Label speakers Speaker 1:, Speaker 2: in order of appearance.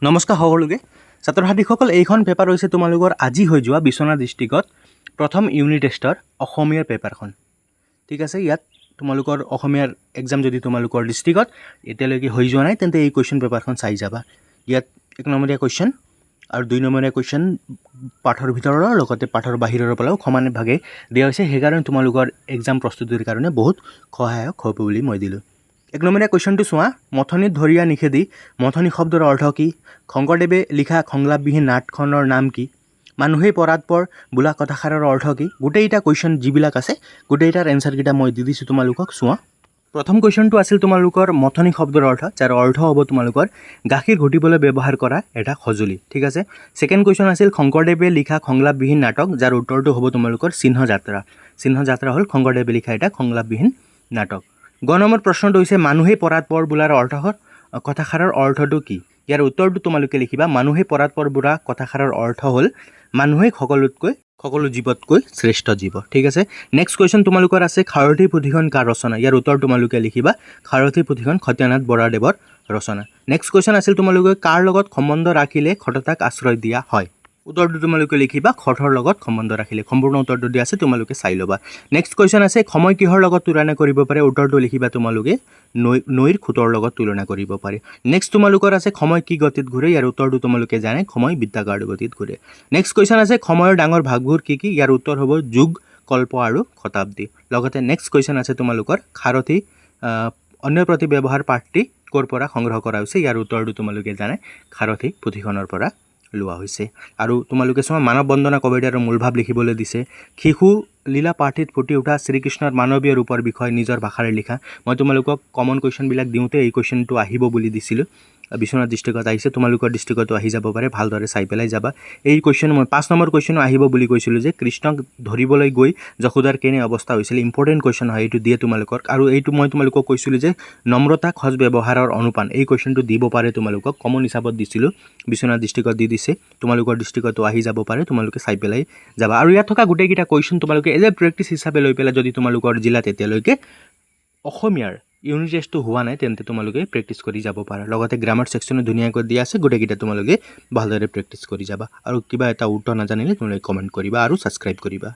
Speaker 1: নমস্কাৰ সকলোকে ছাত্ৰ ছাত্ৰীসকল এইখন পেপাৰ হৈছে তোমালোকৰ আজি হৈ যোৱা বিশ্বনাথ ডিষ্ট্ৰিক্টত প্ৰথম ইউনিট টেষ্টৰ অসমীয়াৰ পেপাৰখন ঠিক আছে ইয়াত তোমালোকৰ অসমীয়াৰ এক্সাম যদি তোমালোকৰ ডিষ্ট্ৰিক্টত এতিয়ালৈকে হৈ যোৱা নাই তেন্তে এই কুৱেশ্যন পেপাৰখন চাই যাবা ইয়াত 1 নম্বৰীয়া কুৱেশ্যন আৰু 2 নম্বৰীয়া কুৱেশ্যন পাঠৰ ভিতৰৰ লগতে পাঠৰ বাহিৰৰ পৰাও সমানে ভাগে দিয়া হৈছে সেইকাৰণে তোমালোকৰ এক্সাম প্ৰস্তুতিৰ কাৰণে বহুত সহায়ক হ'ব বুলি মই দিলোঁ 1 নম্বৰীয়া কুৱেশ্যনটো চোৱা মথনিত ধৰিয়া নিষেধি মথনি শব্দৰ অৰ্থ কি শংকৰদেৱে লিখা সংলাপবিহীন নাটখনৰ নাম কি মানুহে পৰাৎপৰ বোলা কথাষাৰৰ অৰ্থ কি গোটেইটা কুৱেশ্যন যিবিলাক আছে গোটেইটাৰ এনসাৰকেইটা মই দি দিছোঁ তোমালোকক চোৱা প্ৰথম কুৱেশ্যনটো আছিল তোমালোকৰ মথনি শব্দৰ অৰ্থ যাৰ অৰ্থ হ'ব তোমালোকৰ গাখীৰ ঘটিবলৈ ব্যৱহাৰ কৰা এটা সঁজুলি ঠিক আছে সেকেন্ড কুৱেশ্যন আছিল শংকৰদেৱে লিখা সংলাপবিহীন নাটক যাৰ উত্তৰটো হ'ব তোমালোকৰ সিংহযাত্ৰা হ'ল শংকৰদেৱে লিখা এটা সংলাপবিহীন নাটক গ নম্বৰ প্ৰশ্নটো হৈছে মানুহে পৰাৎপৰ বোলাৰ অৰ্থৰ কথাষাৰৰ অৰ্থটো কি ইয়াৰ উত্তৰটো তোমালোকে লিখিবা মানুহে পৰাৎপৰ বোলা কথাষাৰৰ অৰ্থ হ'ল মানুহে সকলো জীৱতকৈ শ্ৰেষ্ঠ জীৱ ঠিক আছে নেক্সট কুৱেশ্যন তোমালোকৰ আছে খাৰথী পুথিখন কাৰ ৰচনা ইয়াৰ উত্তৰ তোমালোকে লিখিবা খাৰথী পুথিখন সত্যনাথ বৰাদেৱৰ ৰচনা নেক্সট কুৱেশ্যন আছিল তোমালোকে কাৰ লগত সম্বন্ধ ৰাখিলে খটতাক আশ্ৰয় দিয়া হয় উত্তৰটো তোমালোকে লিখিবা খটৰ লগত সম্বন্ধ ৰাখিলে সম্পূৰ্ণ উত্তৰটো দিয়া আছে তোমালোকে চাই ল'বা নেক্সট কুৱেশ্যন আছে সময় কিহৰ লগত তুলনা কৰিব পাৰে উত্তৰটো লিখিবা তোমালোকে নৈৰ খুঁটৰ লগত তুলনা কৰিব পাৰে নেক্সট তোমালোকৰ আছে সময় কি গতিত ঘূৰে ইয়াৰ উত্তৰটো তোমালোকে জানে সময় বৃত্তাকাৰ গতিত ঘূৰে নেক্সট কুৱেশ্যন আছে সময়ৰ ডাঙৰ ভাগবোৰ কি কি ইয়াৰ উত্তৰ হ'ব যুগ কল্প আৰু শতাব্দী লগতে নেক্সট কুৱেশ্যন আছে তোমালোকৰ খাৰথী অন্য প্ৰতি ব্যৱহাৰ পাঠটি ক'ৰ পৰা সংগ্ৰহ কৰা হৈছে ইয়াৰ উত্তৰটো তোমালোকে জানে খাৰথী পুথিখনৰ পৰা লোৱা হৈছে আৰু তোমালোকে চোৱা মানৱ বন্দনা কবিতাৰ মূলভাৱ লিখিবলৈ দিছে শিশু লীলা পাঠিত ফুটি উঠা শ্ৰীকৃষ্ণৰ মানৱীয় ৰূপৰ বিষয়ে নিজৰ ভাষাৰে লিখা মই তোমালোকক কমন কুৱেশ্যনবিলাক দিওঁতে এই কুৱেশ্যনটো আহিব বুলি দিছিলোঁ বিশ্বনাথ ডিষ্ট্ৰিক্টত আহিছে তোমালোকৰ ডিষ্ট্ৰিক্টতো আহি যাব পাৰে ভালদৰে চাই পেলাই যাবা এই কুৱেশ্যন মই 5 নম্বৰ কুৱেশ্যনো আহিব বুলি কৈছিলোঁ যে কৃষ্ণক ধৰিবলৈ গৈ যশোদাৰ কেনে অৱস্থা হৈছিল ইম্পৰ্টেণ্ট কুৱেশ্যন হয় এইটো দিয়ে তোমালোকৰ আৰু এইটো মই তোমালোকক কৈছিলোঁ যে নম্ৰতা সজ ব্যৱহাৰৰ অনুপান এই কুৱেশ্যনটো দিব পাৰে তোমালোকক কমন হিচাপত দিছিলোঁ বিশ্বনাথ ডিষ্ট্ৰিক্টত দি দিছে তোমালোকৰ ডিষ্ট্ৰিক্টতো আহি যাব পাৰে তোমালোকে চাই পেলাই যাবা আৰু ইয়াত থকা গোটেইকেইটা কুৱেশ্যন তোমালোকে এজ এ প্ৰেক্টিছ হিচাপে লৈ পেলাই যদি তোমালোকৰ জিলাত এতিয়ালৈকে অসমীয়াৰ ইউনিট টেষ্টটো হোৱা নাই তেন্তে তোমালোকে প্ৰেক্টিছ কৰি যাব পাৰা লগতে গ্ৰামাৰ সেকশ্যনো ধুনীয়াকৈ দিয়া আছে গোটেইকেইটা তোমালোকে ভালদৰে প্ৰেক্টিছ কৰি যাবা আৰু কিবা এটা উত্তৰ নাজানিলে তোমালোকে কমেণ্ট কৰিবা আৰু ছাবস্ক্ৰাইব কৰিবা